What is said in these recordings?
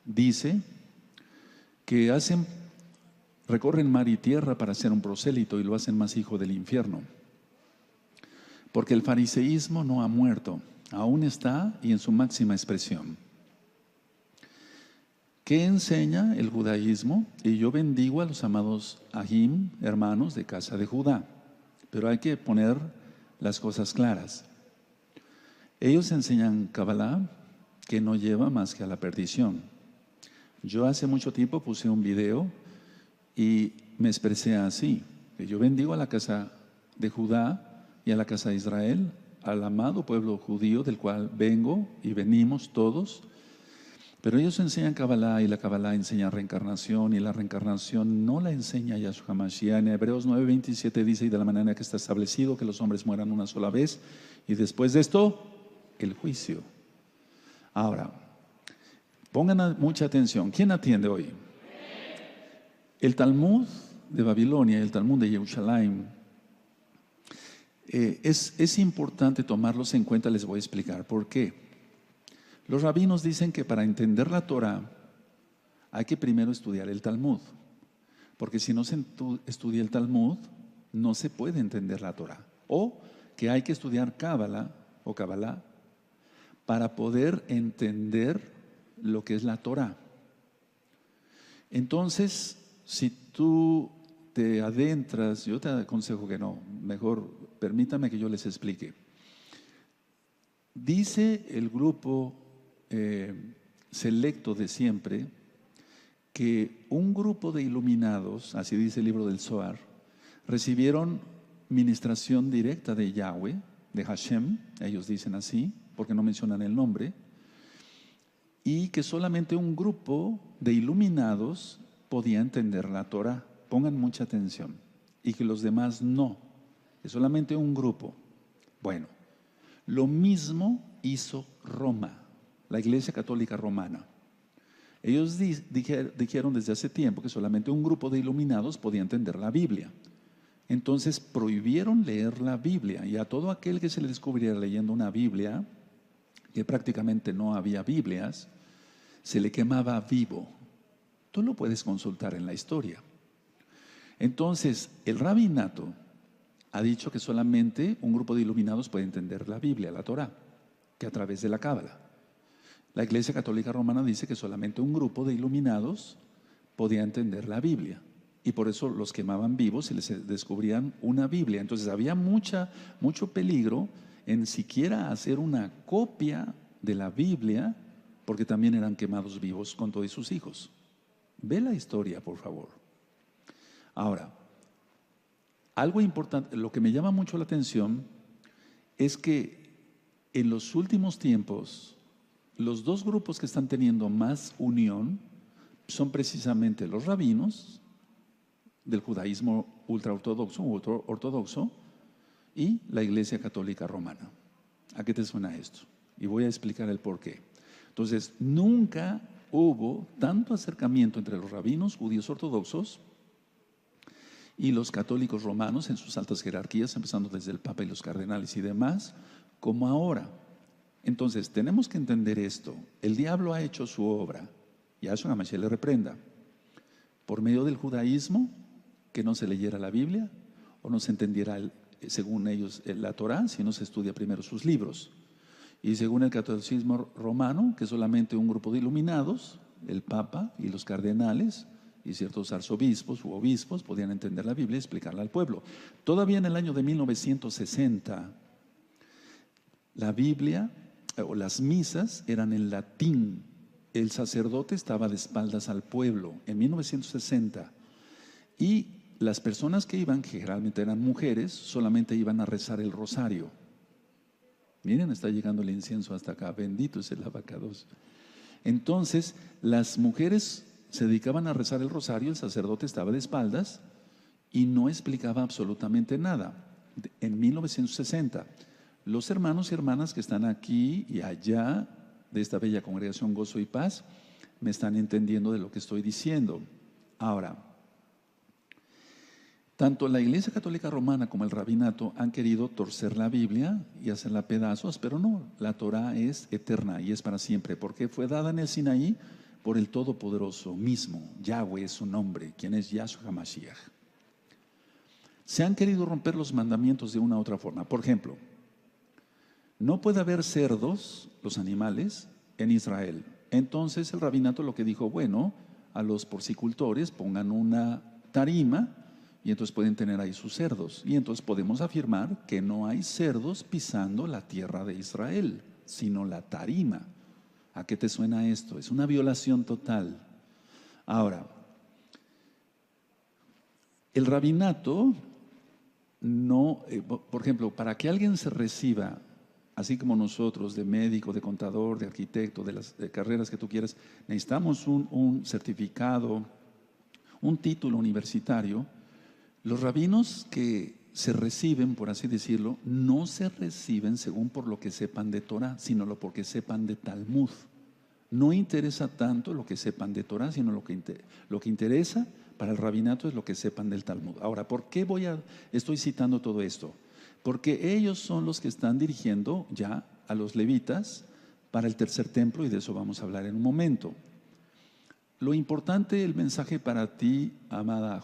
dice que recorren mar y tierra para ser un prosélito y lo hacen más hijo del infierno. Porque el fariseísmo no ha muerto, aún está y en su máxima expresión. ¿Qué enseña el judaísmo? Y yo bendigo a los amados Ahim, hermanos de casa de Judá, pero hay que poner las cosas claras. Ellos enseñan Kabbalah, que no lleva más que a la perdición. Yo hace mucho tiempo puse un video y me expresé así, que yo bendigo a la casa de Judá y a la casa de Israel, al amado pueblo judío del cual vengo y venimos todos. Pero ellos enseñan Kabbalah y la Kabbalah enseña reencarnación y la reencarnación no la enseña Yahshua HaMashiach. En Hebreos 9:27 dice, y de la manera que está establecido que los hombres mueran una sola vez y después de esto, el juicio. Ahora, pongan mucha atención. ¿Quién atiende hoy? El Talmud de Babilonia y el Talmud de Jerusalén es importante tomarlos en cuenta. Les voy a explicar por qué. Los rabinos dicen que para entender la Torah hay que primero estudiar el Talmud, porque si no se estudia el Talmud no se puede entender la Torah, o que hay que estudiar Kabbalah o Kabbalah para poder entender lo que es la Torah. Entonces, si tú te adentras, yo te aconsejo que no, mejor permítame que yo les explique. Dice el grupo selecto de siempre que un grupo de iluminados, así dice el libro del Zohar, recibieron ministración directa de Yahweh, de Hashem, ellos dicen así, porque no mencionan el nombre, y que solamente un grupo de iluminados podía entender la Torah. Pongan mucha atención. Y que los demás no, que solamente un grupo. Bueno, lo mismo hizo Roma, la Iglesia Católica Romana. Ellos dijeron desde hace tiempo que solamente un grupo de iluminados podía entender la Biblia. Entonces prohibieron leer la Biblia, y a todo aquel que se le descubriera leyendo una Biblia, que prácticamente no había Biblias, se le quemaba vivo. Tú lo puedes consultar en la historia. Entonces, el rabinato ha dicho que solamente un grupo de iluminados puede entender la Biblia, la Torah, que a través de la Cábala. La Iglesia Católica Romana dice que solamente un grupo de iluminados podía entender la Biblia, y por eso los quemaban vivos y les descubrían una Biblia. Entonces había mucho peligro en siquiera hacer una copia de la Biblia, porque también eran quemados vivos con todos sus hijos. Ve la historia, por favor. Ahora, algo importante, lo que me llama mucho la atención es que en los últimos tiempos los dos grupos que están teniendo más unión son precisamente los rabinos del judaísmo ultraortodoxo o ortodoxo y la Iglesia Católica Romana. ¿A qué te suena esto? Y voy a explicar el por qué. Entonces, nunca hubo tanto acercamiento entre los rabinos judíos ortodoxos y los católicos romanos en sus altas jerarquías, empezando desde el Papa y los cardenales y demás, como ahora. Entonces, tenemos que entender esto. El diablo ha hecho su obra, y a Yahshua HaMashiach le reprenda, por medio del judaísmo, que no se leyera la Biblia, o no se entendiera, según ellos, la Torah, si no se estudia primero sus libros. Y según el catolicismo romano, que solamente un grupo de iluminados, el Papa y los cardenales, y ciertos arzobispos u obispos podían entender la Biblia y explicarla al pueblo. Todavía en el año de 1960, la Biblia o las misas eran en latín. El sacerdote estaba de espaldas al pueblo en 1960, y las personas que iban, que generalmente eran mujeres, solamente iban a rezar el rosario. Miren, está llegando el incienso hasta acá, bendito es el abacados. Entonces, las mujeres se dedicaban a rezar el rosario, el sacerdote estaba de espaldas y no explicaba absolutamente nada. En 1960, los hermanos y hermanas que están aquí y allá de esta bella congregación Gozo y Paz me están entendiendo de lo que estoy diciendo. Ahora, tanto la Iglesia Católica Romana como el rabinato han querido torcer la Biblia y hacerla a pedazos, pero no, la Torah es eterna y es para siempre, porque fue dada en el Sinaí por el Todopoderoso mismo. Yahweh es su nombre, quien es Yahshua HaMashiach. Se han querido romper los mandamientos de una u otra forma. Por ejemplo, no puede haber cerdos, los animales, en Israel. Entonces el rabinato lo que dijo, bueno, a los porcicultores pongan una tarima y entonces pueden tener ahí sus cerdos. Y entonces podemos afirmar que no hay cerdos pisando la tierra de Israel, sino la tarima. ¿A qué te suena esto? Es una violación total. Ahora, el rabinato no, por ejemplo, para que alguien se reciba, así como nosotros, de médico, de contador, de arquitecto, de las carreras que tú quieras, necesitamos un certificado, un título universitario. Los rabinos que se reciben, por así decirlo, no se reciben según por lo que sepan de Torah, sino lo que sepan de Talmud. No interesa tanto lo que sepan de Torah, sino lo que interesa para el rabinato es lo que sepan del Talmud. Ahora, ¿por qué estoy citando todo esto? Porque ellos son los que están dirigiendo ya a los levitas para el tercer templo, y de eso vamos a hablar en un momento. Lo importante, el mensaje para ti, amada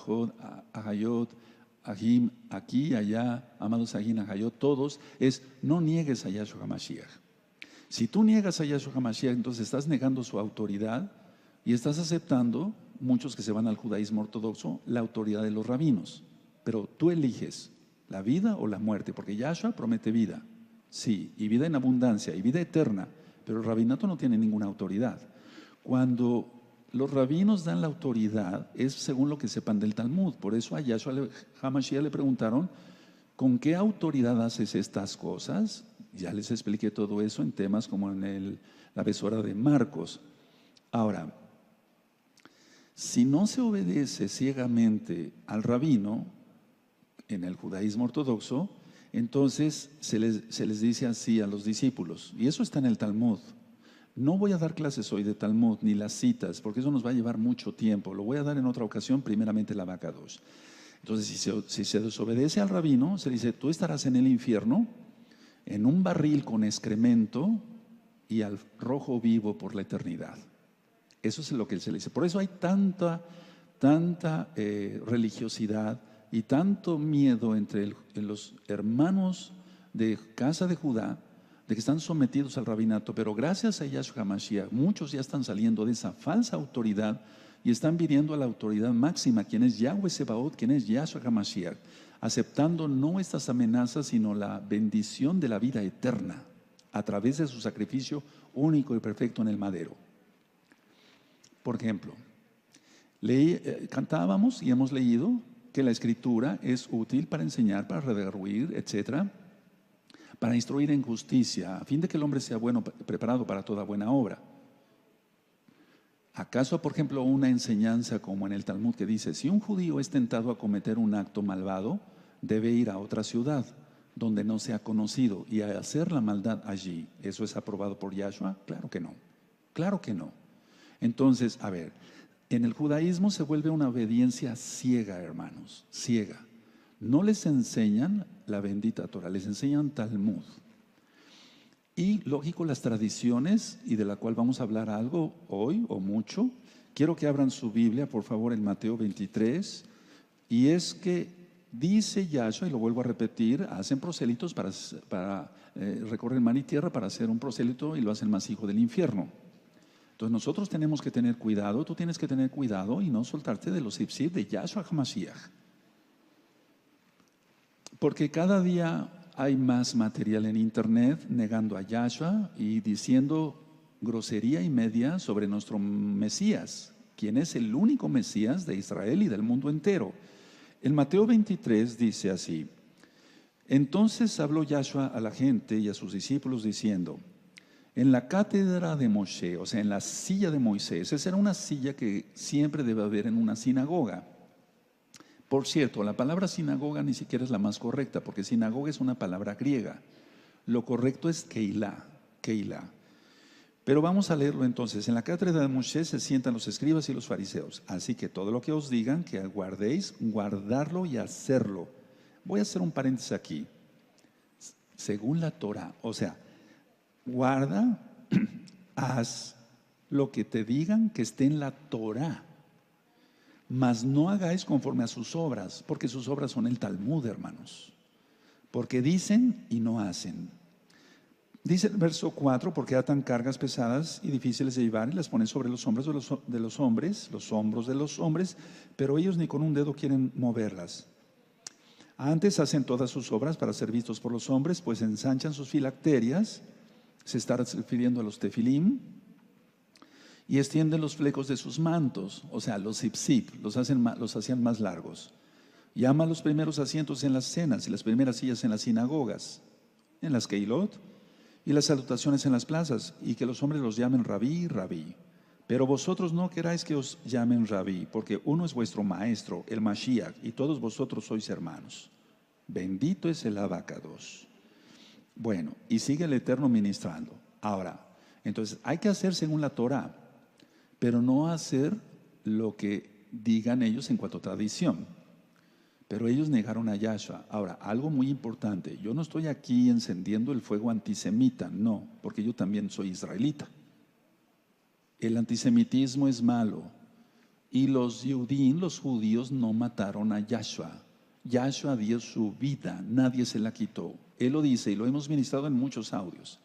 Ahayot, Ahim, aquí, allá, amados Ahim, Ahayot, todos, es no niegues a Yahshua HaMashiach. Si tú niegas a Yahshua HaMashiach, entonces estás negando su autoridad y estás aceptando, muchos que se van al judaísmo ortodoxo, la autoridad de los rabinos. Pero tú eliges la vida o la muerte, porque Yahshua promete vida, sí, y vida en abundancia, y vida eterna, pero el rabinato no tiene ninguna autoridad. Cuando los rabinos dan la autoridad, es según lo que sepan del Talmud. Por eso a Yahshua HaMashiach le preguntaron, ¿con qué autoridad haces estas cosas? Ya les expliqué todo eso en temas como en la besora de Marcos. Ahora, si no se obedece ciegamente al rabino en el judaísmo ortodoxo, entonces se les dice así a los discípulos, y eso está en el Talmud. No voy a dar clases hoy de Talmud ni las citas, porque eso nos va a llevar mucho tiempo. Lo voy a dar en otra ocasión, primeramente la Abacadosh. Entonces, si se desobedece al rabino, se dice, tú estarás en el infierno, en un barril con excremento y al rojo vivo por la eternidad. Eso es lo que se le dice. Por eso hay tanta religiosidad y tanto miedo entre los hermanos de casa de Judá, de que están sometidos al rabinato. Pero gracias a Yahshua HaMashiach, muchos ya están saliendo de esa falsa autoridad y están viniendo a la autoridad máxima, quien es Yahweh Sebaot, quien es Yahshua HaMashiach, aceptando no estas amenazas, sino la bendición de la vida eterna a través de su sacrificio único y perfecto en el madero. Por ejemplo, cantábamos y hemos leído que la escritura es útil para enseñar, para redarguir, etcétera, para instruir en justicia, a fin de que el hombre sea bueno, preparado para toda buena obra. ¿Acaso, por ejemplo, una enseñanza como en el Talmud que dice, si un judío es tentado a cometer un acto malvado, debe ir a otra ciudad donde no sea conocido y a hacer la maldad allí? ¿Eso es aprobado por Yahshua? Claro que no, claro que no. Entonces, a ver, en el judaísmo se vuelve una obediencia ciega, hermanos, ciega. No les enseñan la bendita Torah, les enseñan Talmud. Y lógico, las tradiciones, y de la cual vamos a hablar algo hoy o mucho. Quiero que abran su Biblia, por favor, en Mateo 23. Y es que dice Yahshua, y lo vuelvo a repetir, hacen prosélitos para recorrer mar y tierra para hacer un prosélito, y lo hacen más hijo del infierno. Entonces nosotros tenemos que tener cuidado, tú tienes que tener cuidado y no soltarte de los ipsib de Yahshua HaMashiach. Porque cada día hay más material en internet negando a Yahshua y diciendo grosería y media sobre nuestro Mesías, quien es el único Mesías de Israel y del mundo entero. En Mateo 23 dice así: entonces habló Yahshua a la gente y a sus discípulos diciendo, en la cátedra de Moshe, o sea, en la silla de Moisés, esa era una silla que siempre debe haber en una sinagoga. Por cierto, la palabra sinagoga ni siquiera es la más correcta, porque sinagoga es una palabra griega. Lo correcto es Keilah. Pero vamos a leerlo entonces. En la cátedra de Moshe se sientan los escribas y los fariseos. Así que todo lo que os digan que guardéis, guardarlo y hacerlo. Voy a hacer un paréntesis aquí. Según la Torah, o sea, guarda, haz lo que te digan que esté en la Torá, mas no hagáis conforme a sus obras, porque sus obras son el Talmud, hermanos, porque dicen y no hacen. Dice el verso 4, porque atan cargas pesadas y difíciles de llevar y las ponen sobre los hombros de los hombres, los hombros de los hombres, pero ellos ni con un dedo quieren moverlas. Antes hacen todas sus obras para ser vistos por los hombres, pues ensanchan sus filacterias, se está refiriendo a los tefilim, y extienden los flecos de sus mantos, o sea, los zip, los hacían más largos. Llaman los primeros asientos en las cenas y las primeras sillas en las sinagogas, en las keilot, y las salutaciones en las plazas, y que los hombres los llamen rabí, rabí. Pero vosotros no queráis que os llamen rabí, porque uno es vuestro maestro, el Mashiach, y todos vosotros sois hermanos. Bendito es el abacados. Bueno, y sigue el Eterno ministrando. Ahora, entonces hay que hacer según la Torah, pero no hacer lo que digan ellos en cuanto a tradición. Pero ellos negaron a Yahshua. Ahora, algo muy importante, yo no estoy aquí encendiendo el fuego antisemita, no, porque yo también soy israelita. El antisemitismo es malo y los judíos no mataron a Yahshua. Yahshua dio su vida, nadie se la quitó. Él lo dice y lo hemos ministrado en muchos audios.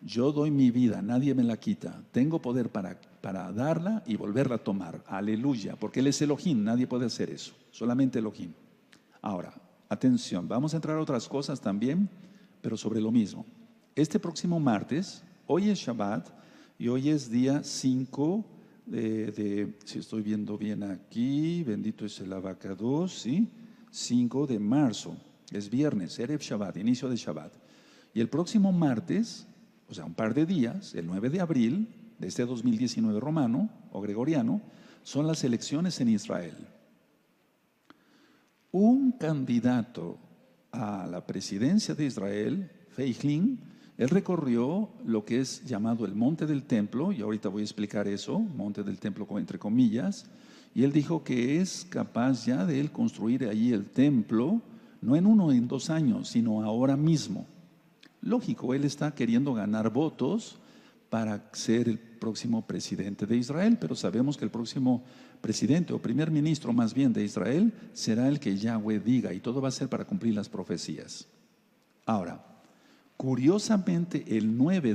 Yo doy mi vida, nadie me la quita. Tengo poder para darla y volverla a tomar. Aleluya, porque Él es Elohim, nadie puede hacer eso, solamente Elohim. Ahora, atención, vamos a entrar a otras cosas también, pero sobre lo mismo. Este próximo martes, hoy es Shabbat y hoy es día 5 si estoy viendo bien aquí, bendito es el abacados, ¿sí? 5 de marzo, es viernes, Erev Shabbat, inicio de Shabbat. Y el próximo martes, o sea, un par de días, el 9 de abril de este 2019 romano o gregoriano, son las elecciones en Israel. Un candidato a la presidencia de Israel, Feighlin, él recorrió lo que es llamado el Monte del Templo, y ahorita voy a explicar eso, Monte del Templo entre comillas, y él dijo que es capaz ya de él construir allí el templo, no en 1 o en 2 años, sino ahora mismo. Lógico, él está queriendo ganar votos para ser el próximo presidente de Israel, pero sabemos que el próximo presidente o primer ministro más bien de Israel será el que Yahweh diga, y todo va a ser para cumplir las profecías. Ahora, curiosamente el 9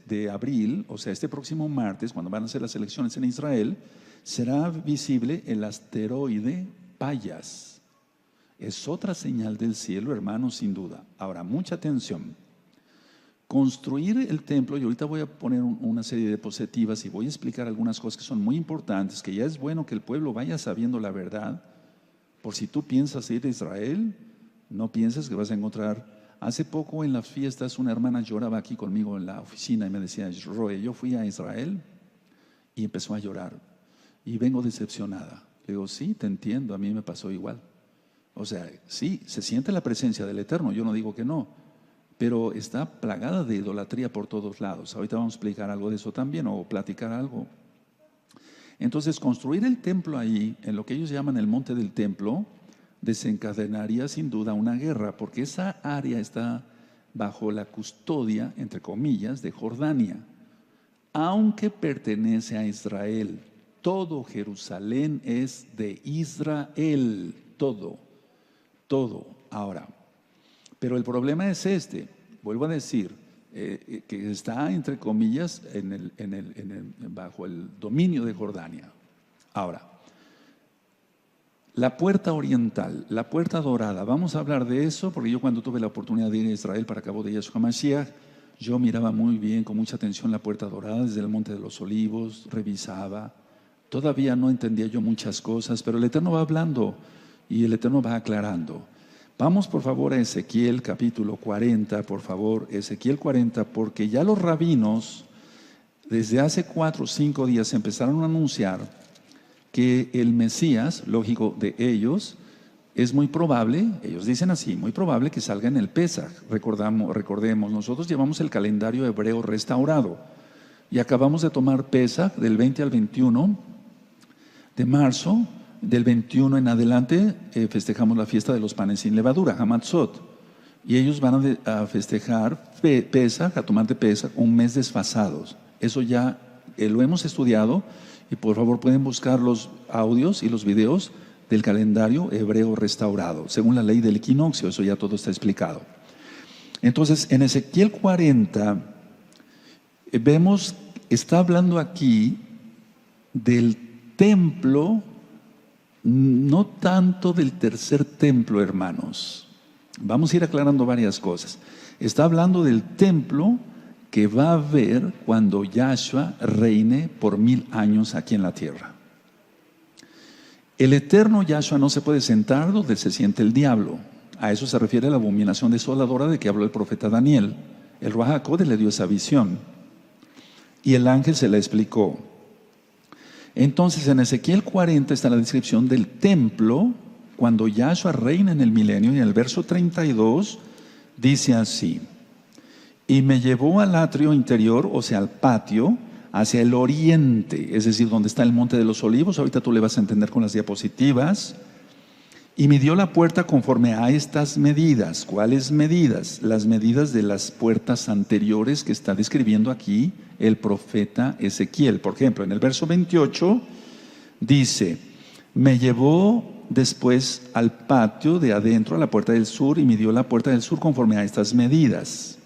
de abril, o sea este próximo martes, cuando van a ser las elecciones en Israel, será visible el asteroide Payas. Es otra señal del cielo, hermanos, sin duda. Ahora, mucha atención. Construir el templo, y ahorita voy a poner una serie de diapositivas y voy a explicar algunas cosas que son muy importantes, que ya es bueno que el pueblo vaya sabiendo la verdad. Por si tú piensas ir a Israel, no pienses que vas a encontrar. Hace poco en las fiestas una hermana lloraba aquí conmigo en la oficina y me decía, Roe, yo fui a Israel, y empezó a llorar y vengo decepcionada. Le digo, sí, te entiendo, a mí me pasó igual. O sea, sí, se siente la presencia del Eterno, yo no digo que no, pero está plagada de idolatría por todos lados. Ahorita vamos a explicar algo de eso también, o platicar algo. Entonces, construir el templo ahí, en lo que ellos llaman el monte del templo, desencadenaría sin duda una guerra, porque esa área está bajo la custodia, entre comillas, de Jordania, aunque pertenece a Israel. Todo Jerusalén es de Israel, todo. Ahora, pero el problema es vuelvo a decir, que está entre comillas bajo el dominio de Jordania. Ahora, la puerta oriental, la puerta dorada, vamos a hablar de eso, porque yo cuando tuve la oportunidad de ir a Israel para cabo de Yahshua Mashiach, yo miraba muy bien, con mucha atención la puerta dorada desde el Monte de los Olivos, revisaba. Todavía no entendía yo muchas cosas, pero el Eterno va hablando y el Eterno va aclarando. Vamos por favor a Ezequiel capítulo 40, por favor, Ezequiel 40, porque ya los rabinos desde hace 4 o 5 días empezaron a anunciar que el Mesías, lógico de ellos, es muy probable, ellos dicen así, muy probable que salga en el Pesaj. Recordemos, nosotros llevamos el calendario hebreo restaurado y acabamos de tomar Pesaj del 20 al 21 de marzo. Del 21 en adelante festejamos la fiesta de los panes sin levadura, Hamatzot, y ellos van a festejar Pesaj, a tomar de Pesaj, un mes desfasados. Eso ya lo hemos estudiado y por favor pueden buscar los audios y los videos del calendario hebreo restaurado, según la ley del equinoccio, eso ya todo está explicado. Entonces, en Ezequiel 40, vemos, está hablando aquí del templo, no tanto del tercer templo, hermanos. Vamos a ir aclarando varias cosas. Está hablando del templo que va a haber cuando Yahshua reine por 1000 años aquí en la tierra. El eterno Yahshua no se puede sentar donde se siente el diablo. A eso se refiere la abominación desoladora de que habló el profeta Daniel. El Ruach HaKodesh le dio esa visión y el ángel se la explicó. Entonces en Ezequiel 40 está la descripción del templo cuando Yahshua reina en el milenio, y en el verso 32 dice así: y me llevó al atrio interior, o sea al patio, hacia el oriente, es decir, donde está el monte de los olivos. Ahorita tú le vas a entender con las diapositivas. Y midió la puerta conforme a estas medidas. ¿Cuáles medidas? Las medidas de las puertas anteriores que está describiendo aquí el profeta Ezequiel. Por ejemplo, en el verso 28 dice: me llevó después al patio de adentro, a la puerta del sur, y midió la puerta del sur conforme a estas medidas.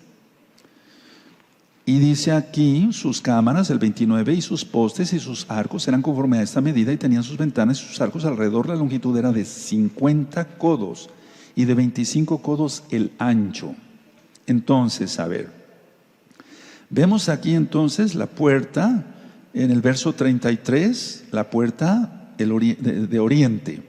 Y dice aquí: sus cámaras, el 29, y sus postes y sus arcos eran conforme a esta medida, y tenían sus ventanas y sus arcos alrededor. La longitud era de 50 codos y de 25 codos el ancho. Entonces, a ver, vemos aquí entonces la puerta, en el verso 33, la puerta de oriente.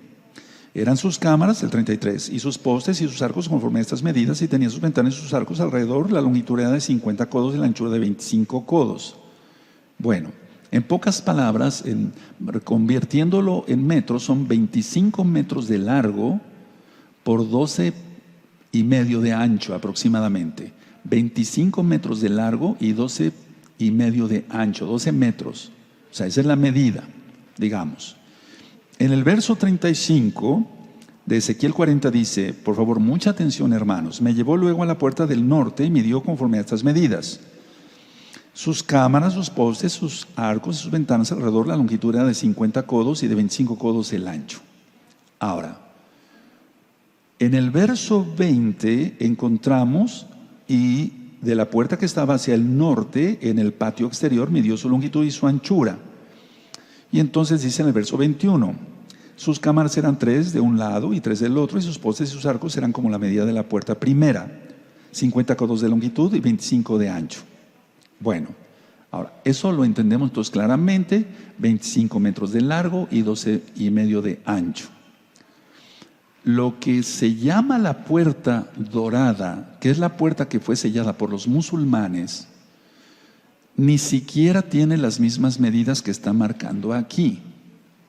Eran sus cámaras, el 33, y sus postes y sus arcos conforme a estas medidas, y tenía sus ventanas y sus arcos alrededor. La longitud era de 50 codos y la anchura de 25 codos. Bueno, en pocas palabras, convirtiéndolo en metros, son 25 metros de largo por 12 y medio de ancho aproximadamente. 25 metros de largo y 12 y medio de ancho, 12 metros. O sea, esa es la medida, digamos. En el verso 35 de Ezequiel 40 dice, por favor, mucha atención, hermanos: me llevó luego a la puerta del norte y midió conforme a estas medidas. Sus cámaras, sus postes, sus arcos y sus ventanas alrededor, la longitud era de 50 codos y de 25 codos el ancho. Ahora, en el verso 20 encontramos: y de la puerta que estaba hacia el norte, en el patio exterior, midió su longitud y su anchura. Y entonces dice en el verso 21, sus cámaras eran 3 de un lado y 3 del otro, y sus postes y sus arcos eran como la medida de la puerta primera, 50 codos de longitud y 25 de ancho. Bueno, ahora, eso lo entendemos entonces claramente: 25 metros de largo y 12 y medio de ancho. Lo que se llama la puerta dorada, que es la puerta que fue sellada por los musulmanes, ni siquiera tiene las mismas medidas que está marcando aquí.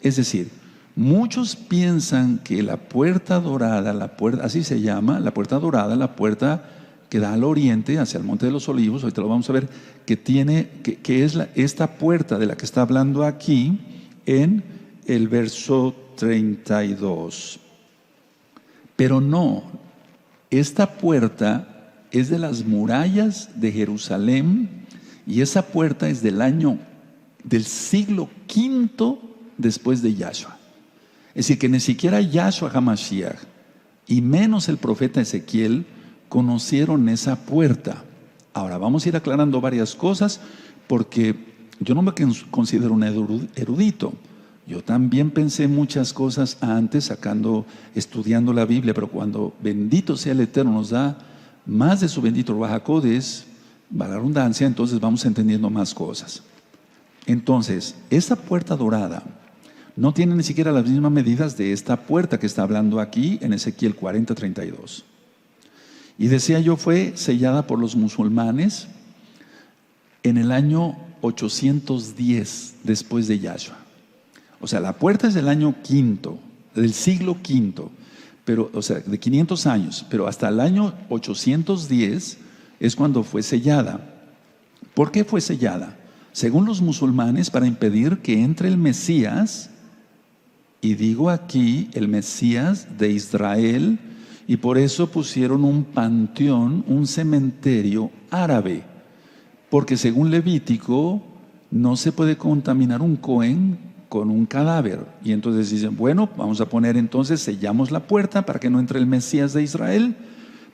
Es decir, muchos piensan que la puerta dorada, así se llama, la puerta dorada, la puerta que da al oriente, hacia el monte de los olivos, ahorita lo vamos a ver, que es esta puerta de la que está hablando aquí en el verso 32. Pero no, esta puerta es de las murallas de Jerusalén. Y esa puerta es del siglo V después de Yahshua. Es decir, que ni siquiera Yahshua HaMashiach y menos el profeta Ezequiel conocieron esa puerta. Ahora vamos a ir aclarando varias cosas, porque yo no me considero un erudito. Yo también pensé muchas cosas antes, estudiando la Biblia, pero cuando, bendito sea el Eterno, nos da más de su bendito Ruach HaKodesh, va la redundancia, entonces vamos entendiendo más cosas. Entonces, esta puerta dorada no tiene ni siquiera las mismas medidas de esta puerta que está hablando aquí en Ezequiel 40:32. Y decía yo, fue sellada por los musulmanes en el año 810 después de Yahshua. O sea, la puerta es del año quinto, del siglo V, pero, o sea, de 500 años, pero hasta el año 810 es cuando fue sellada. ¿Por qué fue sellada? Según los musulmanes, para impedir que entre el Mesías, y digo aquí el Mesías de Israel, y por eso pusieron un panteón, un cementerio árabe, porque según Levítico, no se puede contaminar un Cohen con un cadáver. Y entonces dicen, bueno, vamos a poner entonces, sellamos la puerta para que no entre el Mesías de Israel,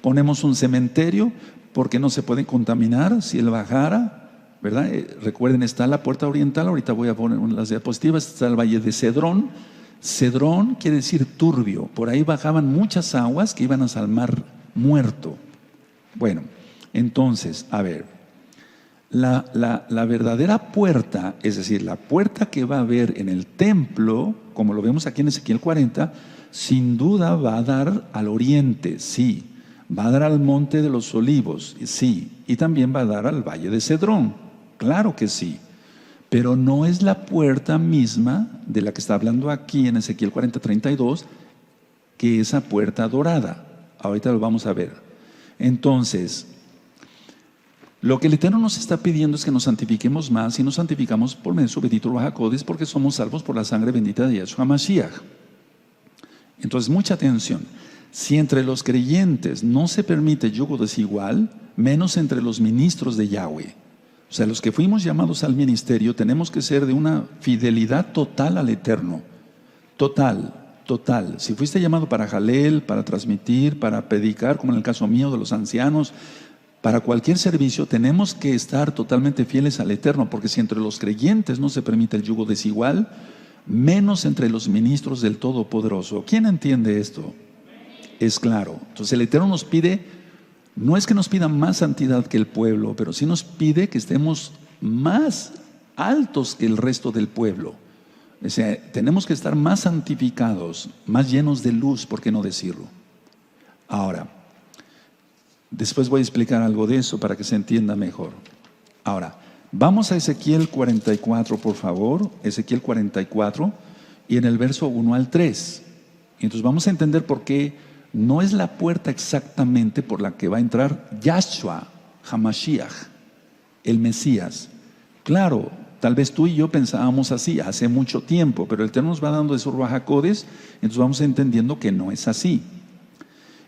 ponemos un cementerio porque no se puede contaminar si él bajara, ¿verdad? Recuerden, está la puerta oriental, ahorita voy a poner las diapositivas, está el valle de Cedrón. Cedrón quiere decir turbio, por ahí bajaban muchas aguas que iban hasta el mar muerto. Bueno, entonces, a ver, la verdadera puerta, es decir, la puerta que va a haber en el templo, como lo vemos aquí en Ezequiel 40, sin duda va a dar al oriente, sí, va a dar al monte de los olivos, sí, y también va a dar al valle de Cedrón, claro que sí, pero no es la puerta misma de la que está hablando aquí en Ezequiel 40:32, que esa puerta dorada. Ahorita lo vamos a ver. Entonces, lo que el Eterno nos está pidiendo es que nos santifiquemos más, y nos santificamos por medio de su bendito Ruach HaKodesh, porque somos salvos por la sangre bendita de Yahshua Mashiach. Entonces, mucha atención. Si entre los creyentes no se permite yugo desigual, menos entre los ministros de Yahweh. O sea, los que fuimos llamados al ministerio tenemos que ser de una fidelidad total al Eterno. Total. Si fuiste llamado para jalel, para transmitir, para predicar, como en el caso mío de los ancianos, para cualquier servicio tenemos que estar totalmente fieles al Eterno, porque si entre los creyentes no se permite el yugo desigual, menos entre los ministros del Todopoderoso. ¿Quién entiende esto? Es claro. Entonces el Eterno nos pide, no es que nos pida más santidad que el pueblo, pero sí nos pide que estemos más altos que el resto del pueblo. O sea, tenemos que estar más santificados, más llenos de luz, ¿por qué no decirlo? Ahora, después voy a explicar algo de eso para que se entienda mejor. Ahora, vamos a Ezequiel 44, por favor. Ezequiel 44, y en el verso 1 al 3. Entonces vamos a entender por qué no es la puerta exactamente por la que va a entrar Yahshua HaMashiach, el Mesías. Claro, tal vez tú y yo pensábamos así hace mucho tiempo, pero el Eterno nos va dando de su Ruach HaKodesh, entonces vamos entendiendo que no es así.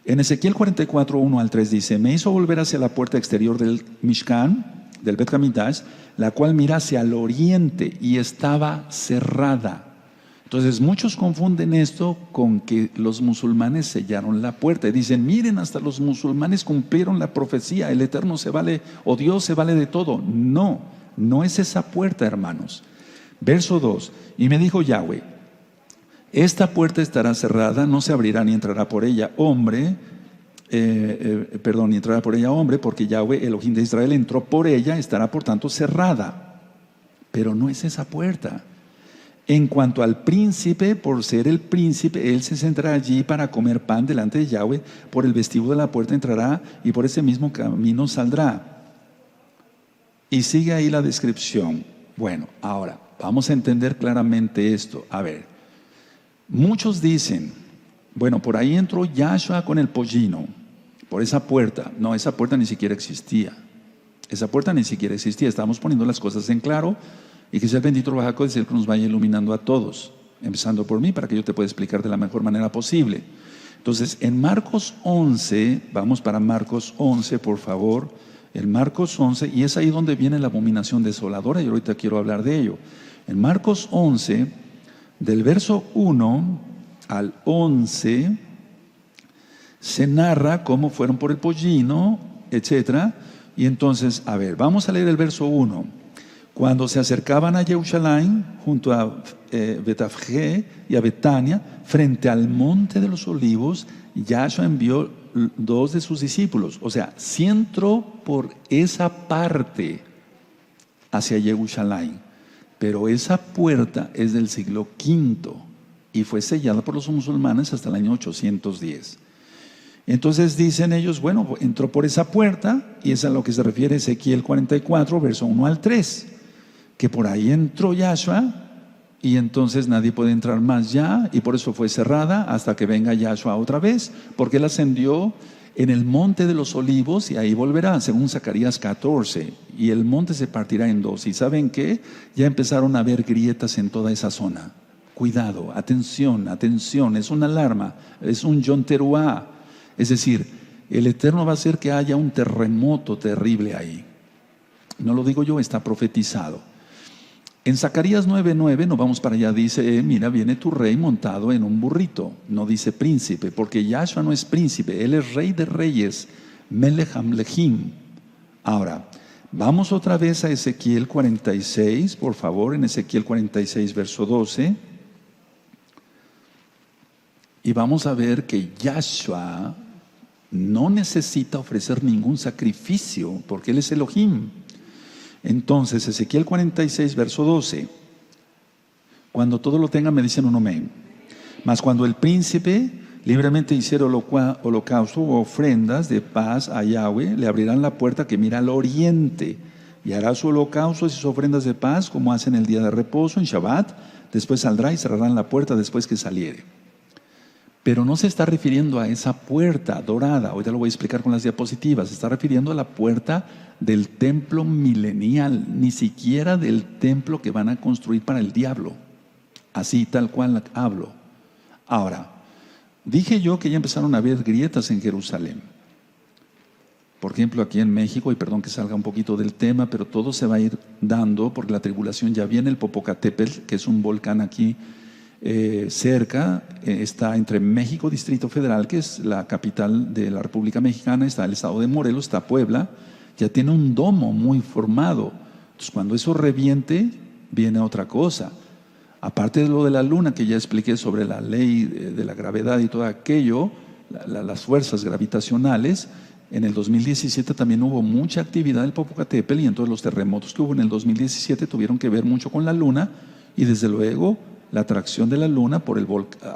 En Ezequiel 44, 1 al 3 dice: me hizo volver hacia la puerta exterior del Mishkan, del Bet Hamidash, la cual mira hacia el oriente y estaba cerrada. Entonces muchos confunden esto con que los musulmanes sellaron la puerta y dicen, miren, hasta los musulmanes cumplieron la profecía, el Eterno se vale, o Dios se vale de todo. No es esa puerta, hermanos. Verso 2, y me dijo Yahweh: esta puerta estará cerrada, no se abrirá ni entrará por ella hombre, ni entrará por ella hombre, porque Yahweh, Elohim de Israel, entró por ella, estará por tanto cerrada. Pero no es esa puerta. En cuanto al príncipe, por ser el príncipe, él se sentará allí para comer pan delante de Yahweh, por el vestíbulo de la puerta entrará y por ese mismo camino saldrá. Y sigue ahí la descripción. Bueno, ahora vamos a entender claramente esto. A ver, muchos dicen, bueno, por ahí entró Yahshua con el pollino, por esa puerta. No, esa puerta ni siquiera existía. Estamos poniendo las cosas en claro, y que sea el bendito Ruach HaKodesh el que nos vaya iluminando a todos, empezando por mí, para que yo te pueda explicar de la mejor manera posible. Entonces, en Marcos 11, vamos para Marcos 11, por favor. En Marcos 11, y es ahí donde viene la abominación desoladora, y ahorita quiero hablar de ello. En Marcos 11, del verso 1 al 11, se narra cómo fueron por el pollino, etc. Y entonces, a ver, vamos a leer el verso 1. Cuando se acercaban a Jerusalén, junto a Betafge y a Betania, frente al monte de los olivos, Yahshua envió 2 de sus discípulos. O sea, sí entró por esa parte hacia Jerusalén, pero esa puerta es del siglo V y fue sellada por los musulmanes hasta el año 810. Entonces dicen ellos, bueno, entró por esa puerta, y es a lo que se refiere Ezequiel 44, verso 1 al 3. Que por ahí entró Yahshua, y entonces nadie puede entrar más ya, y por eso fue cerrada hasta que venga Yahshua otra vez, porque él ascendió en el monte de los olivos y ahí volverá, según Zacarías 14, y el monte se partirá en 2. ¿Y saben qué? Ya empezaron a haber grietas en toda esa zona. Cuidado, atención, es una alarma, es un Yom Teruah, es decir, el Eterno va a hacer que haya un terremoto terrible ahí. No lo digo yo, está profetizado. En Zacarías 9:9, nos vamos para allá, dice, mira, viene tu rey montado en un burrito. No dice príncipe, porque Yahshua no es príncipe, Él es rey de reyes, Melech Hamlechim. Ahora, vamos otra vez a Ezequiel 46, por favor, en Ezequiel 46, verso 12. Y vamos a ver que Yahshua no necesita ofrecer ningún sacrificio, porque Él es Elohim. Entonces, Ezequiel 46, verso 12. Cuando todo lo tengan me dicen un amén. Mas cuando el príncipe libremente hiciera holocausto o ofrendas de paz a Yahweh, le abrirán la puerta que mira al oriente y hará su holocausto y sus ofrendas de paz como hacen el día de reposo en Shabbat. Después saldrá y cerrarán la puerta después que saliere. Pero no se está refiriendo a esa puerta dorada, ahorita lo voy a explicar con las diapositivas, se está refiriendo a la puerta del templo milenial, ni siquiera del templo que van a construir para el diablo, así tal cual hablo. Ahora, dije yo que ya empezaron a haber grietas en Jerusalén. Por ejemplo, aquí en México, y perdón que salga un poquito del tema, pero todo se va a ir dando porque la tribulación ya viene, el Popocatépetl, que es un volcán aquí cerca, está entre México, Distrito Federal, que es la capital de la República Mexicana, está el estado de Morelos, está Puebla, ya tiene un domo muy formado. Entonces, cuando eso reviente, viene otra cosa. Aparte de lo de la luna, que ya expliqué sobre la ley de la gravedad y todo aquello, las fuerzas gravitacionales, en el 2017 también hubo mucha actividad del Popocatépetl, y entonces los terremotos que hubo en el 2017 tuvieron que ver mucho con la luna, y desde luego la atracción de la luna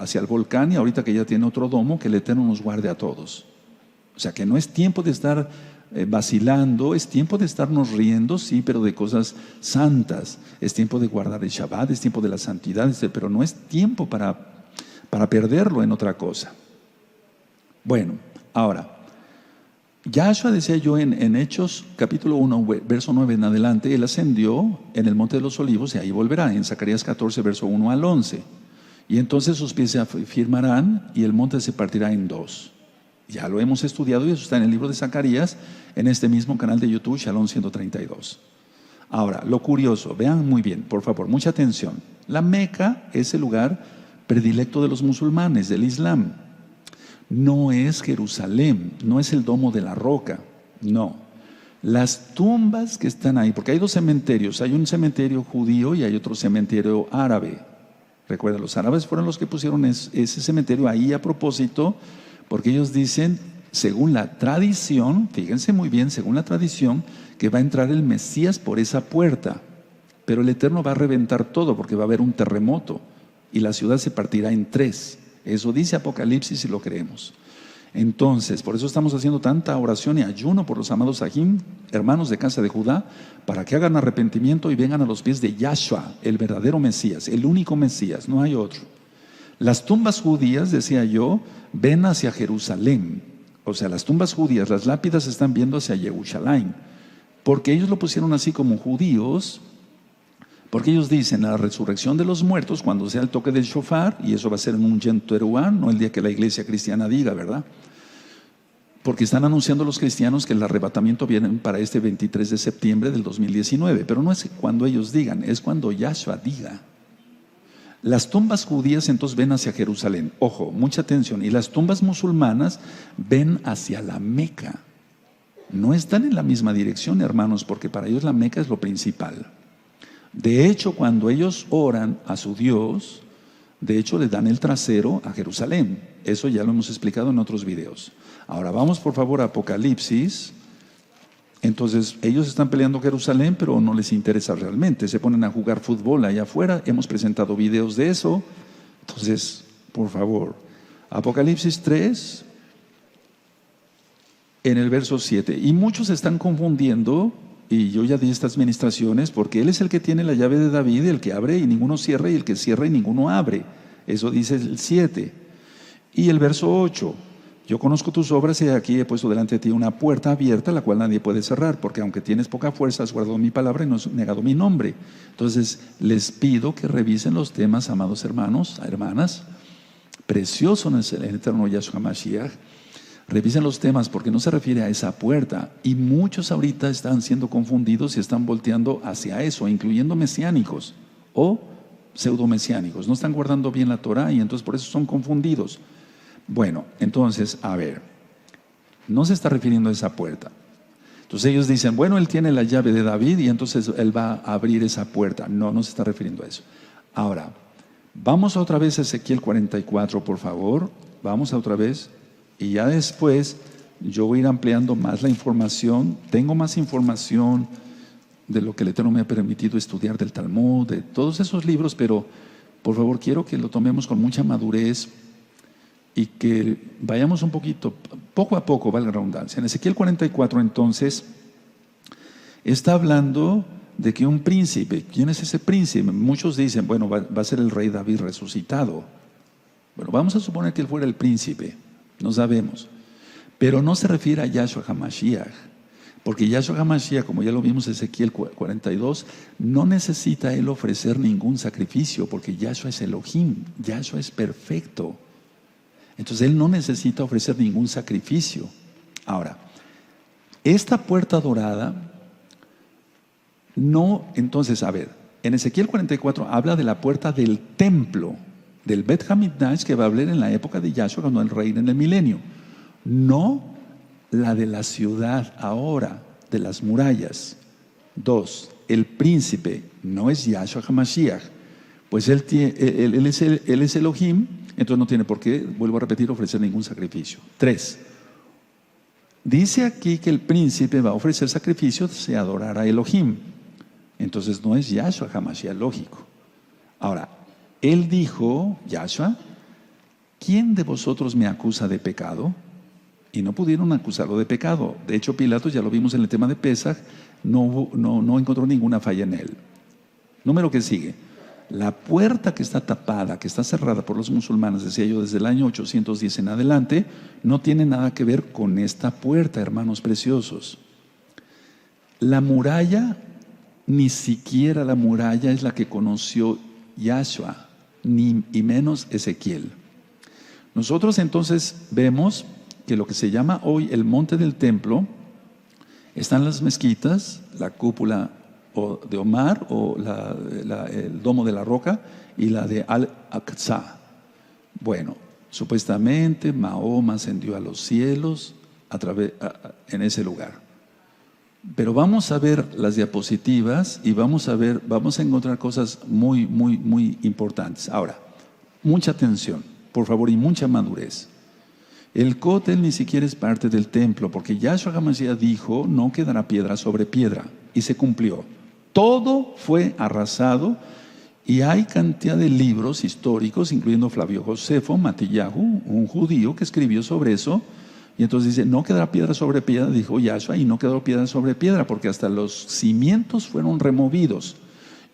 hacia el volcán, y ahorita que ya tiene otro domo, que el Eterno nos guarde a todos. O sea que no es tiempo de estar vacilando, es tiempo de estarnos riendo, sí, pero de cosas santas. Es tiempo de guardar el Shabbat, es tiempo de la santidad, pero no es tiempo para perderlo en otra cosa. Bueno, ahora, Yahshua decía yo en Hechos capítulo 1, verso 9 en adelante, Él ascendió en el monte de los olivos y ahí volverá, en Zacarías 14, verso 1 al 11. Y entonces sus pies se afirmarán y el monte se partirá en dos. Ya lo hemos estudiado y eso está en el libro de Zacarías, en este mismo canal de YouTube, Shalom 132. Ahora, lo curioso, vean muy bien, por favor, mucha atención. La Meca es el lugar predilecto de los musulmanes, del Islam. No es Jerusalén, no es el domo de la roca, no. Las tumbas que están ahí, porque hay dos cementerios, hay un cementerio judío y hay otro cementerio árabe. Recuerda, los árabes fueron los que pusieron ese cementerio ahí a propósito, porque ellos dicen, según la tradición, fíjense muy bien, según la tradición, que va a entrar el Mesías por esa puerta, pero el Eterno va a reventar todo porque va a haber un terremoto y la ciudad se partirá en tres. Eso dice Apocalipsis y lo creemos. Entonces, por eso estamos haciendo tanta oración y ayuno por los amados Sahim, hermanos de casa de Judá, para que hagan arrepentimiento y vengan a los pies de Yahshua, el verdadero Mesías, el único Mesías, no hay otro. Las tumbas judías, decía yo, ven hacia Jerusalén. O sea, las tumbas judías, las lápidas están viendo hacia Jerusalén, porque ellos lo pusieron así como judíos. Porque ellos dicen, la resurrección de los muertos, cuando sea el toque del shofar, y eso va a ser en un Yom Teruah, no el día que la iglesia cristiana diga, ¿verdad? Porque están anunciando los cristianos que el arrebatamiento viene para este 23 de septiembre del 2019, pero no es cuando ellos digan, es cuando Yahshua diga. Las tumbas judías entonces ven hacia Jerusalén, ojo, mucha atención, y las tumbas musulmanas ven hacia la Meca. No están en la misma dirección, hermanos, porque para ellos la Meca es lo principal. De hecho, cuando ellos oran a su Dios, de hecho le dan el trasero a Jerusalén. Eso ya lo hemos explicado en otros videos. Ahora vamos por favor a Apocalipsis. Entonces ellos están peleando Jerusalén, pero no les interesa realmente. Se ponen a jugar fútbol allá afuera. Hemos presentado videos de eso. Entonces, por favor, Apocalipsis 3, en el verso 7. Y muchos están confundiendo. Y yo ya di estas ministraciones porque Él es el que tiene la llave de David, el que abre y ninguno cierra, y el que cierra y ninguno abre. Eso dice el 7. Y el verso 8. Yo conozco tus obras y aquí he puesto delante de ti una puerta abierta, la cual nadie puede cerrar, porque aunque tienes poca fuerza, has guardado mi palabra y no has negado mi nombre. Entonces, les pido que revisen los temas, amados hermanos, hermanas. Precioso es el eterno Yahshua Mashiach. Revisen los temas porque no se refiere a esa puerta. Y muchos ahorita están siendo confundidos y están volteando hacia eso, incluyendo mesiánicos o pseudomesiánicos. No están guardando bien la Torah y entonces por eso son confundidos. Bueno, entonces, a ver, no se está refiriendo a esa puerta. Entonces ellos dicen, bueno, él tiene la llave de David y entonces él va a abrir esa puerta. No, no se está refiriendo a eso. Ahora, vamos otra vez a Ezequiel 44, por favor. Vamos a otra vez. Y ya después yo voy a ir ampliando más la información. Tengo más información de lo que el Eterno me ha permitido estudiar del Talmud, de todos esos libros, pero por favor quiero que lo tomemos con mucha madurez y que vayamos un poquito, poco a poco, valga la redundancia. En Ezequiel 44 entonces está hablando de que un príncipe, ¿quién es ese príncipe? Muchos dicen, bueno, va a ser el rey David resucitado. Bueno, vamos a suponer que él fuera el príncipe, no sabemos, pero no se refiere a Yahshua HaMashiach, porque Yahshua HaMashiach, como ya lo vimos en Ezequiel 42, no necesita él ofrecer ningún sacrificio, porque Yahshua es Elohim, Yahshua es perfecto. Entonces él no necesita ofrecer ningún sacrificio. Ahora, esta puerta dorada, no, entonces, a ver, en Ezequiel 44 habla de la puerta del templo, del Bet Hamikdash, que va a hablar en la época de Yahshua cuando él reina en el milenio. No la de la ciudad ahora, de las murallas. 2, el príncipe no es Yahshua HaMashiach, pues él es Elohim, entonces no tiene por qué, vuelvo a repetir, ofrecer ningún sacrificio. 3, dice aquí que el príncipe va a ofrecer sacrificios, se adorará a Elohim. Entonces no es Yahshua HaMashiach, lógico. Ahora, él dijo, Yahshua, ¿quién de vosotros me acusa de pecado? Y no pudieron acusarlo de pecado. De hecho, Pilato, ya lo vimos en el tema de Pesaj, no encontró ninguna falla en él. Número que sigue. La puerta que está tapada, que está cerrada por los musulmanes, decía yo, desde el año 810 en adelante, no tiene nada que ver con esta puerta, hermanos preciosos. La muralla, ni siquiera la muralla es la que conoció Yahshua, ni y menos Ezequiel. Nosotros entonces vemos que lo que se llama hoy el monte del templo, están las mezquitas, la cúpula de Omar o el domo de la roca y la de Al-Aqsa. Bueno, supuestamente Mahoma ascendió a los cielos en ese lugar. Pero vamos a ver las diapositivas y vamos a encontrar cosas muy, muy, muy importantes. Ahora, mucha atención, por favor, y mucha madurez. El cótel ni siquiera es parte del templo, porque Yahshua HaMashiach dijo, no quedará piedra sobre piedra, y se cumplió. Todo fue arrasado, y hay cantidad de libros históricos, incluyendo Flavio Josefo, Matillahu, un judío que escribió sobre eso, y entonces dice, no quedará piedra sobre piedra, dijo Yahshua, y no quedó piedra sobre piedra, porque hasta los cimientos fueron removidos.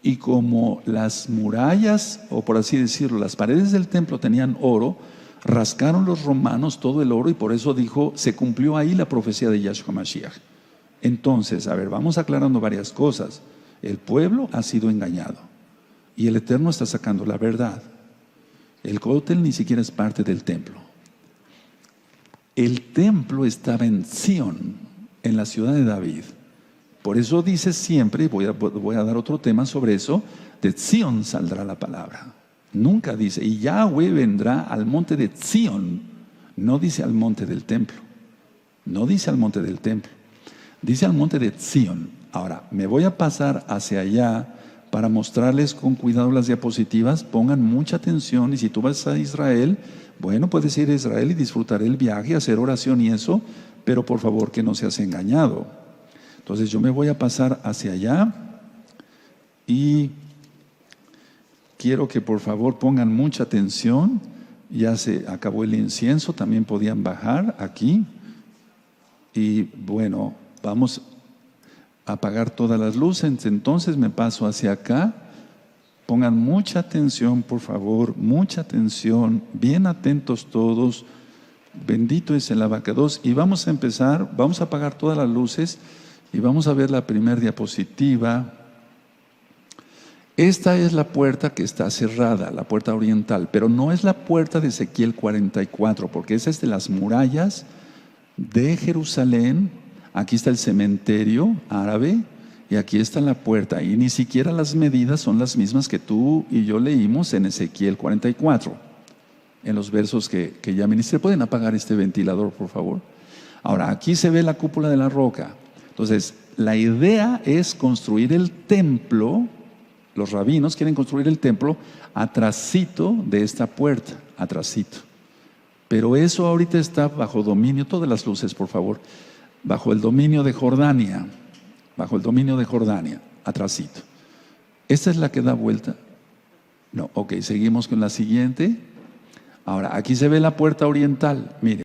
Y como las murallas, o por así decirlo, las paredes del templo tenían oro, rascaron los romanos todo el oro y por eso dijo, se cumplió ahí la profecía de Yahshua Mashiach. Entonces, a ver, vamos aclarando varias cosas. El pueblo ha sido engañado y el Eterno está sacando la verdad. El cótel ni siquiera es parte del templo. El templo estaba en Sión, en la ciudad de David. Por eso dice siempre, voy a dar otro tema sobre eso, de Sión saldrá la palabra. Nunca dice, y Yahweh vendrá al monte de Sión. No dice al monte del templo. No dice al monte del templo. Dice al monte de Sión. Ahora, me voy a pasar hacia allá para mostrarles con cuidado las diapositivas. Pongan mucha atención y si tú vas a Israel, bueno, puedes ir a Israel y disfrutar el viaje, hacer oración y eso, pero por favor que no seas engañado. Entonces yo me voy a pasar hacia allá y quiero que por favor pongan mucha atención. Ya se acabó el incienso, también podían bajar aquí. Y bueno, vamos a apagar todas las luces. Entonces me paso hacia acá. Pongan mucha atención, por favor, mucha atención. Bien atentos todos. Bendito es el abacados. Y vamos a empezar, vamos a apagar todas las luces y vamos a ver la primera diapositiva. Esta es la puerta que está cerrada, la puerta oriental, pero no es la puerta de Ezequiel 44, porque esa es de las murallas de Jerusalén. Aquí está el cementerio árabe y aquí está la puerta. Y ni siquiera las medidas son las mismas que tú y yo leímos en Ezequiel 44, en los versos que ya ministré. ¿Pueden apagar este ventilador, por favor? Ahora, aquí se ve la cúpula de la roca. Entonces, la idea es construir el templo. Los rabinos quieren construir el templo atrasito de esta puerta, atrasito. Pero eso ahorita está bajo dominio, todas las luces, por favor, bajo el dominio de Jordania, atrasito. ¿Esta es la que da vuelta? No, ok, seguimos con la siguiente. Ahora, aquí se ve la puerta oriental, mire.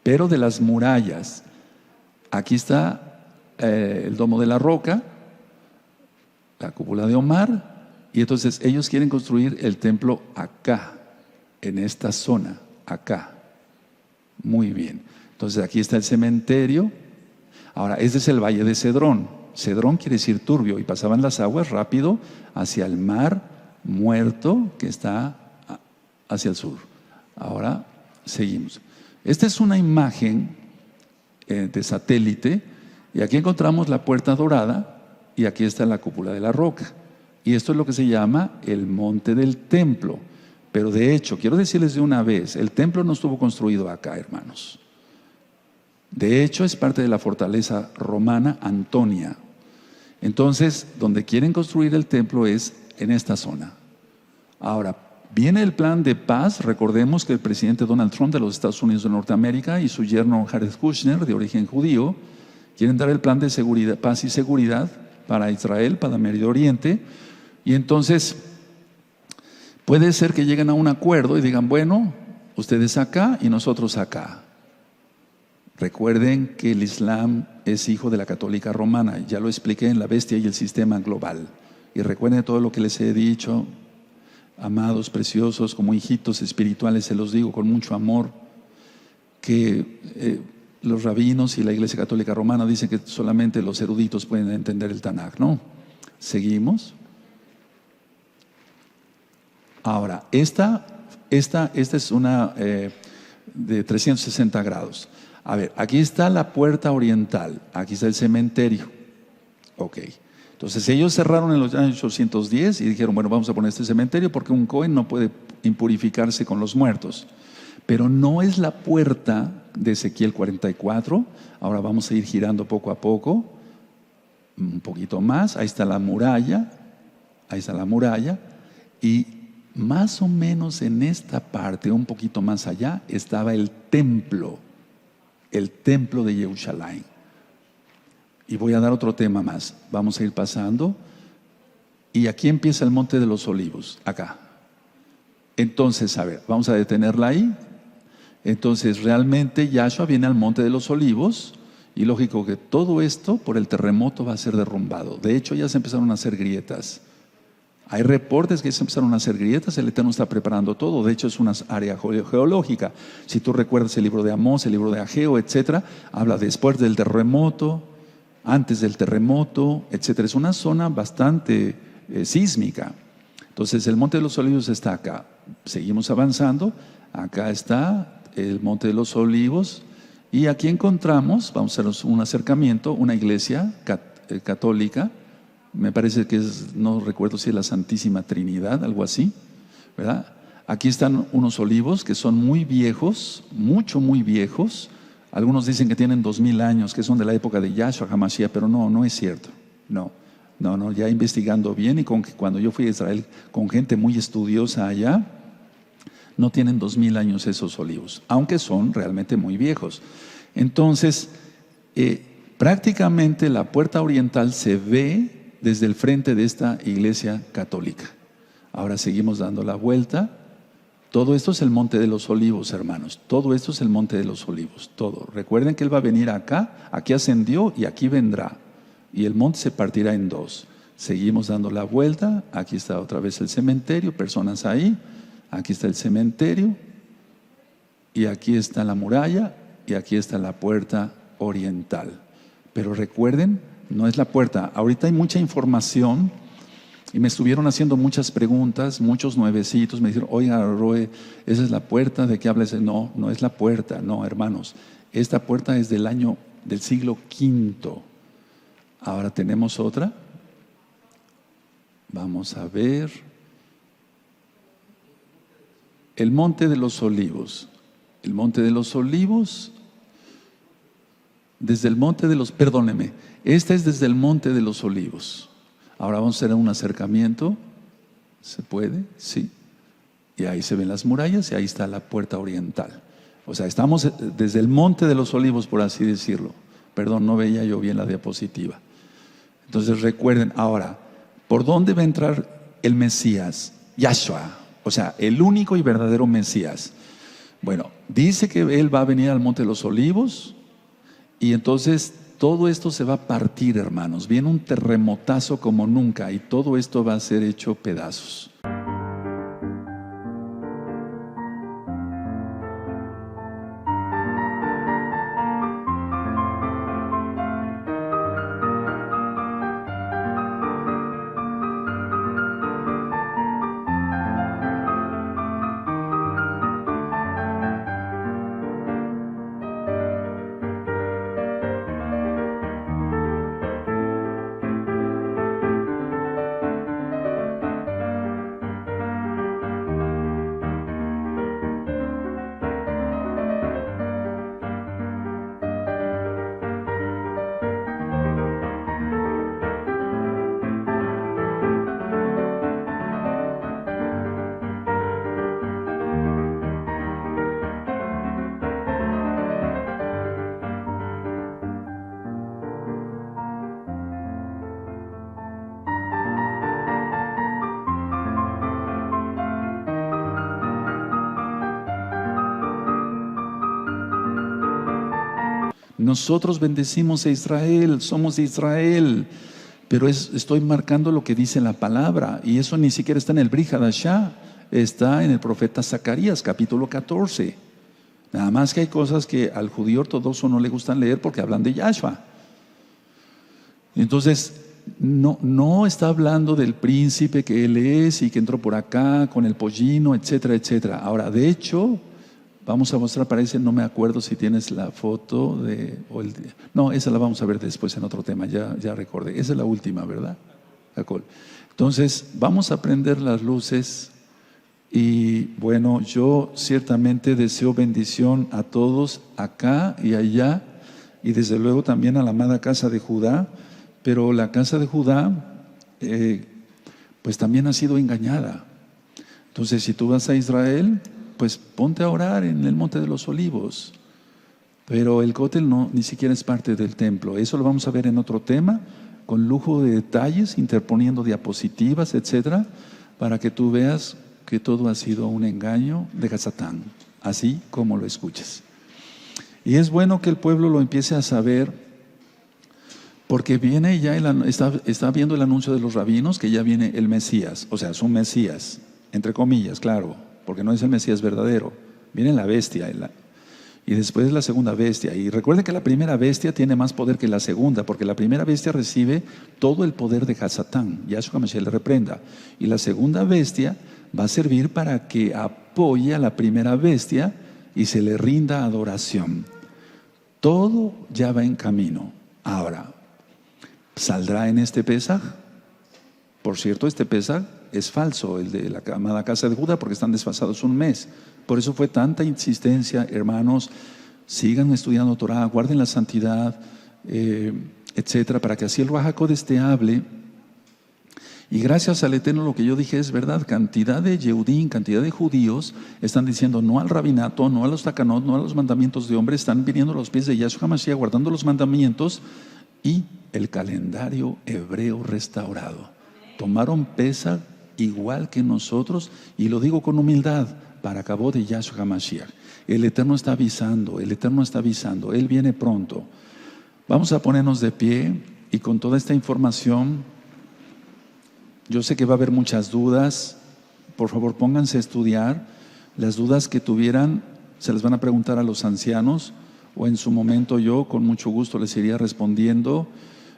Pero de las murallas, aquí está el domo de la roca, la cúpula de Omar, y entonces ellos quieren construir el templo acá, en esta zona, acá. Muy bien. Entonces aquí está el cementerio. Ahora, este es el valle de Cedrón. Cedrón quiere decir turbio, y pasaban las aguas rápido hacia el mar muerto que está hacia el sur. Ahora seguimos. Esta es una imagen de satélite, y aquí encontramos la puerta dorada y aquí está la cúpula de la roca. Y esto es lo que se llama el monte del templo. Pero de hecho, quiero decirles de una vez, el templo no estuvo construido acá, hermanos. De hecho, es parte de la fortaleza romana Antonia. Entonces, donde quieren construir el templo es en esta zona. Ahora, viene el plan de paz. Recordemos que el presidente Donald Trump de los Estados Unidos de Norteamérica y su yerno Jared Kushner, de origen judío, quieren dar el plan de seguridad, paz y seguridad para Israel, para Medio Oriente. Y entonces puede ser que lleguen a un acuerdo y digan, bueno, ustedes acá y nosotros acá. Recuerden que el Islam es hijo de la católica romana. Ya lo expliqué en La Bestia y el Sistema Global. Y recuerden todo lo que les he dicho. Amados, preciosos, como hijitos espirituales, se los digo con mucho amor, que los rabinos y la Iglesia Católica Romana dicen que solamente los eruditos pueden entender el Tanaj, ¿no? Seguimos. Ahora, esta es una de 360 grados. A ver, aquí está la puerta oriental, aquí está el cementerio. Ok. Entonces ellos cerraron en los años 810 y dijeron, bueno, vamos a poner este cementerio porque un Cohen no puede impurificarse con los muertos. Pero no es la puerta de Ezequiel 44. Ahora vamos a ir girando poco a poco, un poquito más. Ahí está la muralla, y más o menos en esta parte, un poquito más allá, estaba el templo de Jerusalén. Y voy a dar otro tema más. Vamos a ir pasando. Y aquí empieza el Monte de los Olivos, acá. Entonces, a ver, vamos a detenerla ahí. Entonces, realmente Yahshua viene al Monte de los Olivos, y lógico que todo esto por el terremoto va a ser derrumbado. De hecho, ya se empezaron a hacer grietas. Hay reportes que se empezaron a hacer grietas. El Eterno está preparando todo. De hecho, es una área geológica. Si tú recuerdas el libro de Amós, el libro de Ageo, etcétera, habla después del terremoto, antes del terremoto, etcétera. Es una zona bastante sísmica. Entonces el Monte de los Olivos está acá. Seguimos avanzando. Acá está el Monte de los Olivos, y aquí encontramos, vamos a hacer un acercamiento, una iglesia católica. Me parece que es, no recuerdo si es la Santísima Trinidad, algo así, ¿verdad? Aquí están unos olivos que son muy viejos, muy viejos. Algunos dicen que tienen 2000 años, que son de la época de Yahshua HaMashiach, pero no es cierto. No. No, no, ya investigando bien y cuando yo fui a Israel con gente muy estudiosa allá, no tienen 2000 años esos olivos, aunque son realmente muy viejos. Entonces, prácticamente la puerta oriental se ve desde el frente de esta iglesia católica. Ahora seguimos dando la vuelta. Todo esto es el Monte de los Olivos, hermanos. Todo esto es el Monte de los Olivos. Todo. Recuerden que Él va a venir acá, aquí ascendió y aquí vendrá. Y el monte se partirá en dos. Seguimos dando la vuelta. Aquí está otra vez el cementerio, personas ahí. Aquí está el cementerio. Y aquí está la muralla. Y aquí está la puerta oriental. Pero recuerden, no es la puerta. Ahorita hay mucha información. Y me estuvieron haciendo muchas preguntas, muchos nuevecitos. Me dijeron, oiga, Roe, ¿esa es la puerta? ¿De qué habla ese? No, no es la puerta, no, hermanos. Esta puerta es del siglo V. Ahora tenemos otra. Vamos a ver. El Monte de los Olivos. El Monte de los Olivos. Desde el Monte de los, perdóneme, esta es desde el Monte de los Olivos. Ahora vamos a hacer un acercamiento. ¿Se puede? Sí. Y ahí se ven las murallas y ahí está la puerta oriental. O sea, estamos desde el Monte de los Olivos, por así decirlo. Perdón, no veía yo bien la diapositiva. Entonces recuerden, ahora, ¿por dónde va a entrar el Mesías? Yahshua, o sea, el único y verdadero Mesías. Bueno, dice que Él va a venir al Monte de los Olivos y entonces todo esto se va a partir, hermanos. Viene un terremotazo como nunca y todo esto va a ser hecho pedazos. Nosotros bendecimos a Israel, somos de Israel, pero estoy marcando lo que dice la palabra y eso ni siquiera está en el Brit Hadashah, está en el profeta Zacarías, capítulo 14. Nada más que hay cosas que al judío ortodoxo no le gustan leer porque hablan de Yahshua. Entonces, no está hablando del príncipe que él es y que entró por acá con el pollino, etcétera, etcétera. Ahora, de hecho, vamos a mostrar, parece, no me acuerdo si tienes la foto no, esa la vamos a ver después en otro tema, ya recordé. Esa es la última, ¿verdad? Entonces, vamos a prender las luces y bueno, yo ciertamente deseo bendición a todos acá y allá y desde luego también a la amada casa de Judá, pero la casa de Judá pues también ha sido engañada. Entonces, si tú vas a Israel, pues ponte a orar en el Monte de los Olivos. Pero el cótel ni siquiera es parte del templo. Eso lo vamos a ver en otro tema, con lujo de detalles, interponiendo diapositivas, etcétera, para que tú veas que todo ha sido un engaño de Satán, así como lo escuchas. Y es bueno que el pueblo lo empiece a saber, porque viene ya, está viendo el anuncio de los rabinos, que ya viene el Mesías, o sea, es un Mesías, entre comillas, claro, porque no es el Mesías verdadero. Viene la bestia y después la segunda bestia. Y recuerden que la primera bestia tiene más poder que la segunda, porque la primera bestia recibe todo el poder de Satán, Yahshua Mashiach le reprenda. Y la segunda bestia va a servir para que apoye a la primera bestia y se le rinda adoración. Todo ya va en camino. Ahora, ¿saldrá en este Pesaj? Por cierto, este Pesaj es falso, el de la amada casa de Judá, porque están desfasados un mes. Por eso fue tanta insistencia, hermanos, sigan estudiando Torah, guarden la santidad, etcétera, para que así el Ruach HaKodesh te hable Y gracias al Eterno lo que yo dije es verdad. Cantidad de Yehudim, cantidad de judíos están diciendo no al rabinato, no a los takanot, no a los mandamientos de hombre. Están viniendo a los pies de Yahshua HaMashiach, guardando los mandamientos y el calendario hebreo restaurado. Tomaron Pesach igual que nosotros, y lo digo con humildad, para acabó de Yahshua HaMashiach. El Eterno está avisando, el Eterno está avisando, Él viene pronto. Vamos a ponernos de pie y con toda esta información, yo sé que va a haber muchas dudas. Por favor, pónganse a estudiar. Las dudas que tuvieran se les van a preguntar a los ancianos, o en su momento yo con mucho gusto les iría respondiendo.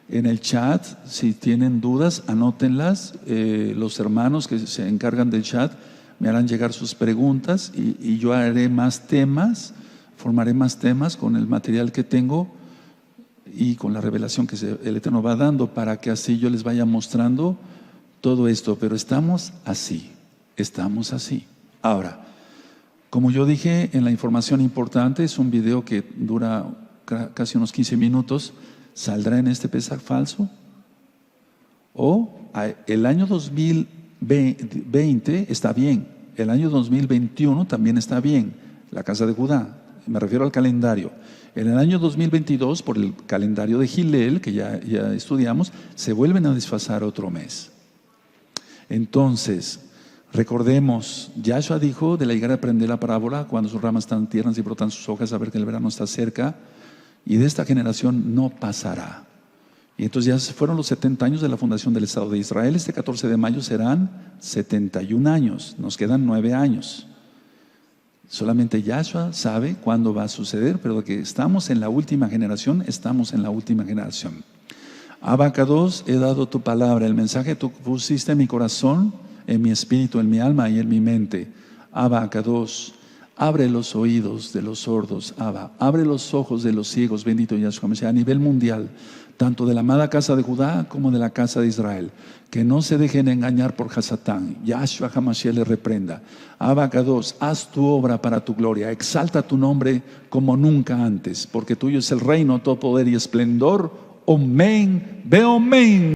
En el chat, si tienen dudas, anótenlas. Los hermanos que se encargan del chat me harán llegar sus preguntas y yo haré más temas, formaré más temas con el material que tengo y con la revelación que el Eterno va dando, para que así yo les vaya mostrando todo esto. Pero estamos así. Ahora, como yo dije en la información importante, es un video que dura casi unos 15 minutos. ¿Saldrá en este Pesach falso? O el año 2020 está bien, el año 2021 también está bien, la casa de Judá, me refiero al calendario. En el año 2022, por el calendario de Hillel, que ya estudiamos, se vuelven a desfasar otro mes. Entonces, recordemos, Yahshua dijo: de la higuera aprende la parábola, cuando sus ramas están tiernas y brotan sus hojas, a ver que el verano está cerca. Y de esta generación no pasará. Y entonces ya fueron los 70 años de la fundación del Estado de Israel. Este 14 de mayo serán 71 años. Nos quedan 9 años. Solamente Yahshua sabe cuándo va a suceder, pero que estamos en la última generación, estamos en la última generación. Abacados, he dado tu palabra, el mensaje tú pusiste en mi corazón, en mi espíritu, en mi alma y en mi mente. Abacados, abre los oídos de los sordos, Abba. Abre los ojos de los ciegos, bendito Yahshua Mashiach, a nivel mundial, tanto de la amada casa de Judá como de la casa de Israel. Que no se dejen engañar por Hasatán. Yahshua HaMashiach le reprenda. Abacados, haz tu obra para tu gloria. Exalta tu nombre como nunca antes, porque tuyo es el reino, todo poder y esplendor. Omen, ve omen.